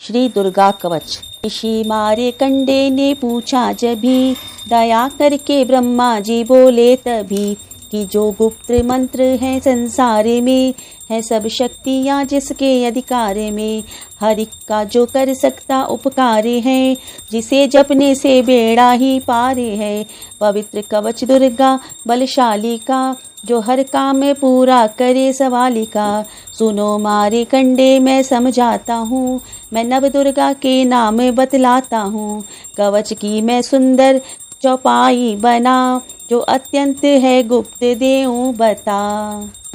श्री दुर्गा कवच। ऋषि मारे कंडे ने पूछा जब भी, दया करके ब्रह्मा जी बोले तभी, कि जो गुप्त मंत्र है संसार में, है सब शक्तियाँ जिसके अधिकार में, हर एक का जो कर सकता उपकार है, जिसे जपने से बेड़ा ही पार है। पवित्र कवच दुर्गा बलशाली का, जो हर काम में पूरा करे सवाली का। सुनो मारे कंडे मैं समझाता हूँ, मैं नव दुर्गा के नाम बतलाता हूँ। कवच की मैं सुंदर चौपाई बना, जो अत्यंत है गुप्त देऊं बता।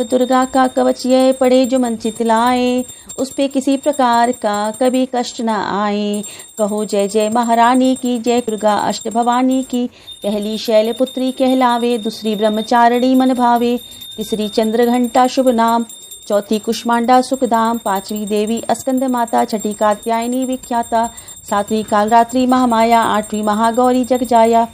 दुर्गा का कवच यह पढ़े जो मन चितलाए, उस पे किसी प्रकार का कभी कष्ट न आए। कहो जय जय महारानी की, जय दुर्गा अष्ट भवानी की। पहली शैलपुत्री कहलावे, दूसरी ब्रह्मचारिणी मन भावे, तीसरी चंद्र घंटा शुभ नाम, चौथी कुष्मांडा सुखधाम, पांचवी देवी अस्कंद माता, छठी कात्यायनी विख्याता, सातवीं कालरात्रि महामाया, आठवीं महागौरी जग जाया,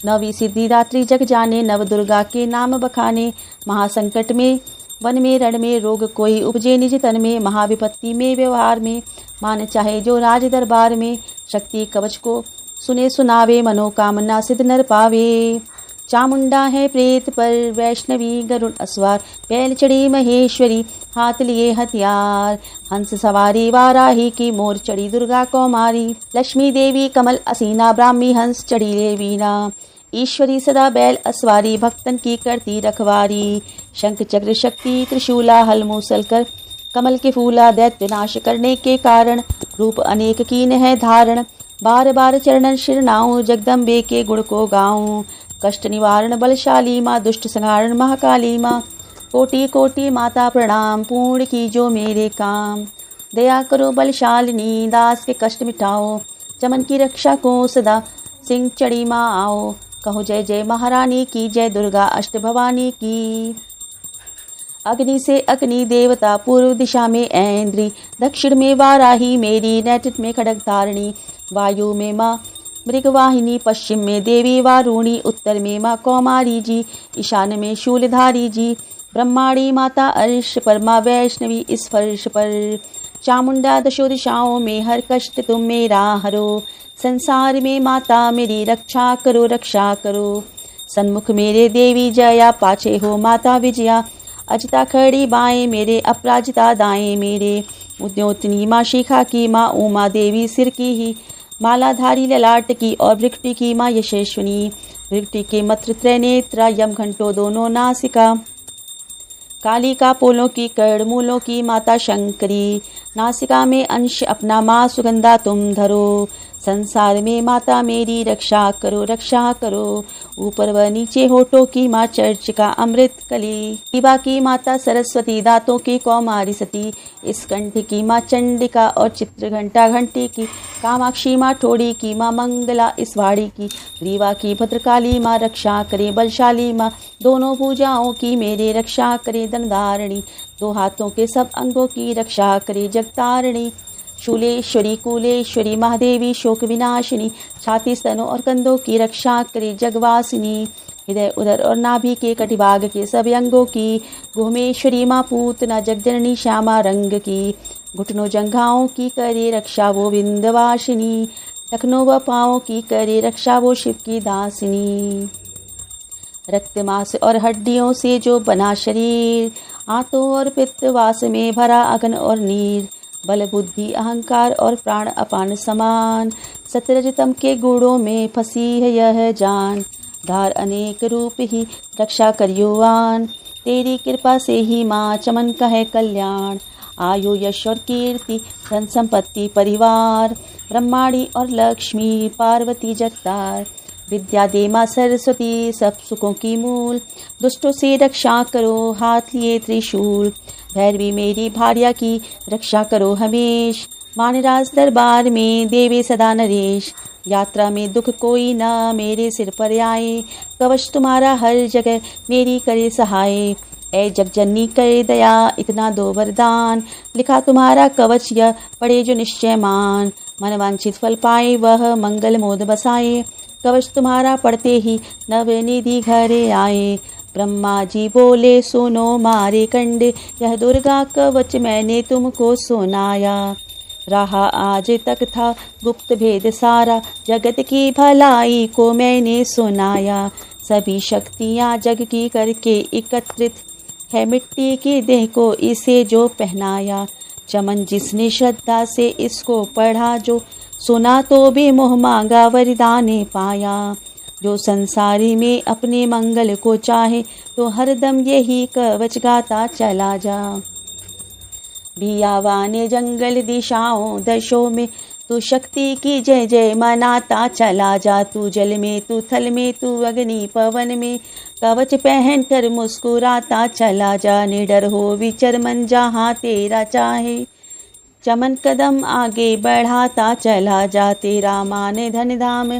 नवीं सिद्धिदात्री जग जाने। नव दुर्गा के नाम बखाने, महासंकट में वन में रण में, रोग कोई उपजे निज तन में, महाविपत्ति में व्यवहार में, मान चाहे जो राज दरबार में। शक्ति कवच को सुने सुनावे, मनोकामना सिद्ध नर पावे। चामुंडा है प्रेत पर वैष्णवी, गरुड़ असवार, बैल चढ़ी महेश्वरी, हाथ लिए हथियार, हंस सवारी वाराही की, मोर चढ़ी दुर्गा कौमारी। लक्ष्मी देवी कमल असीना, ब्राह्मी हंस चढ़ी ले वीणा, ईश्वरी सदा बैल असवारी, भक्तन की करती रखवारी। शंख चक्र शक्ति त्रिशूला, हल मूसल कर कमल के फूला, दैत्य नाश करने के कारण, रूप अनेक कीन है धारण। बार बार चरणन शिरनाऊं, जगदम्बे के गुण को गाऊं। कष्ट निवारण बलशाली माँ, दुष्ट संहारण महाकाली माँ। कोटि कोटि माता प्रणाम, पूर्ण की जो मेरे काम। दया करो बलशालिनी, दास के कष्ट मिटाओ, चमन की रक्षा को सदा सिंह चढ़ी माँ आओ। कहो जय जय महारानी की, जय दुर्गा अष्ट भवानी की। अग्नि से अग्नि देवता, पूर्व दिशा में ऐन्द्री, दक्षिण में वाराही मेरी, नैत्रिक में खड्ग धारिणी, वायु में माँ मृगवाहिनी, पश्चिम में देवी वारुणी, उत्तर में माँ कौमारी जी, ईशान में शूलधारी जी। ब्रह्माणी माता अर्श पर, माँ वैष्णवी इस फर्श पर। चामुंडा दशो दिशाओं में, हर कष्ट तुम मेरा हरो। संसार में माता मेरी रक्षा करो, रक्षा करो। सन्मुख मेरे देवी जया, पाछे हो माता विजया। अजता खड़ी बाएं मेरे, अपराजिता दाएं मेरे। उद्योतनी माँ शिखा की, माँ उमा देवी सिर की ही, मालाधारी ललाट की, और भृगुटी की माँ यशस्विनी। भृगुटी के मत्र त्रैनेत्रा, यम घंटो दोनों नासिका। कालिका पोलों की, कर्ण मूलों की माता शंकरी। नासिका में अंश अपना माँ सुगंधा तुम धरो। संसार में माता मेरी रक्षा करो, रक्षा करो। ऊपर व नीचे होठों की माँ चर्चिका अमृत कली। शिवा की माता सरस्वती, दांतों की कौमारी सती। स्कंठ की माँ चंडिका, और चित्रघंटा घंटी की। कामाक्षी माँ ठोड़ी की, माँ मंगला इस वाड़ी की। ग्रीवा की भद्रकाली माँ, रक्षा करे बलशाली माँ। दोनों भुजाओं की मेरे रक्षा करे धनधारिणी। दो हाथों के सब अंगों की रक्षा करे जगतारिणी। शूलेश्वरी कुलेश्वरी महादेवी शोक विनाशिनी। छाती स्तनों और कंधों की रक्षा करे जगवासिनी। हृदय उदर और नाभि के कटिभाग के सभी अंगों की। गुहमेश्वरी माँ पूतना जगजननी श्यामा रंग की। घुटनों जंघाओं की करे रक्षा वो विंध्यवासिनी। टखनों व पाँवों की करे रक्षा वो शिव की दासिनी। रक्त मांस और हड्डियों से जो बना शरीर, आंतों और पित्तवास में भरा अग्न और नीर। बल बुद्धि अहंकार और प्राण अपान समान, सतरजतम के गुणों में फंसी है यह जान। धार अनेक रूप ही रक्षा करियोवान, तेरी कृपा से ही माँ चमन का है कल्याण। आयु यश और कीर्ति धन संपत्ति परिवार, ब्रह्माणी और लक्ष्मी पार्वती जगतार। विद्या दे माँ सरस्वती सब सुखों की मूल, दुष्टों से रक्षा करो हाथ लिए त्रिशूल। भैरवी मेरी भार्या की रक्षा करो हमेश, मानराज दरबार में देवे सदा नरेश। यात्रा में दुख कोई ना मेरे सिर पर आए, कवच तुम्हारा हर जगह मेरी करे सहाय। ऐ जगजननी करे दया इतना दो वरदान, लिखा तुम्हारा कवच यह पढ़े जो निश्चय मान। मन वांछित फल पाए वह मंगल मोद बसाए, कवच तुम्हारा पढ़ते ही नवनिधि घरे आए। ब्रह्मा जी बोले सुनो मारे कंडे, यह दुर्गा कवच मैंने तुमको सुनाया। रहा आज तक था गुप्त भेद सारा, जगत की भलाई को मैंने सुनाया। सभी शक्तियाँ जग की करके एकत्रित है, मिट्टी की देह को इसे जो पहनाया। चमन जिसने श्रद्धा से इसको पढ़ा, जो सुना तो भी मोह मांगा वरदान पाया। जो संसारी में अपने मंगल को चाहे, तो हरदम यही कवच गाता चला जा। भियावाने जंगल दिशाओं दशों में, तू शक्ति की जय जय मनाता चला जा। तू जल में, तू थल में, तू अग्नि पवन में, कवच पहन कर मुस्कुराता चला जा। निडर हो विचर मन जहाँ तेरा चाहे, चमन कदम आगे बढ़ाता चला जा। तेरा मान धन धाम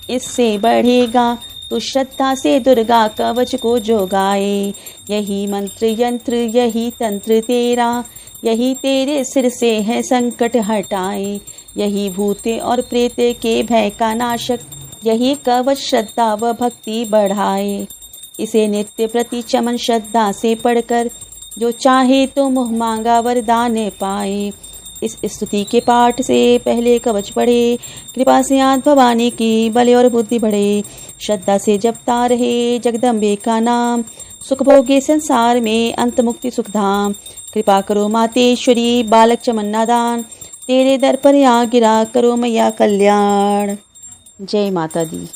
इससे बढ़ेगा, तू श्रद्धा से दुर्गा कवच को जो गाए। यही मंत्र यंत्र यही तंत्र तेरा, यही तेरे सिर से है संकट हटाए। यही भूत और प्रेत के भय का नाशक, यही कवच श्रद्धा व भक्ति बढ़ाए। इसे नित्य प्रति चमन श्रद्धा से पढ़कर, जो चाहे तो मुँह मांगा वरदान पाए। इस स्तुति के पाठ से पहले कवच पढ़े, कृपा से आद भवानी की बल और बुद्धि बढ़े। श्रद्धा से जपता रहे जगदम्बे का नाम, सुख भोगे संसार में अंत मुक्ति सुखधाम। कृपा करो मातेश्वरी बालक चमन्ना दान, तेरे दर पर आ गिरा करो मैया कल्याण। जय माता दी।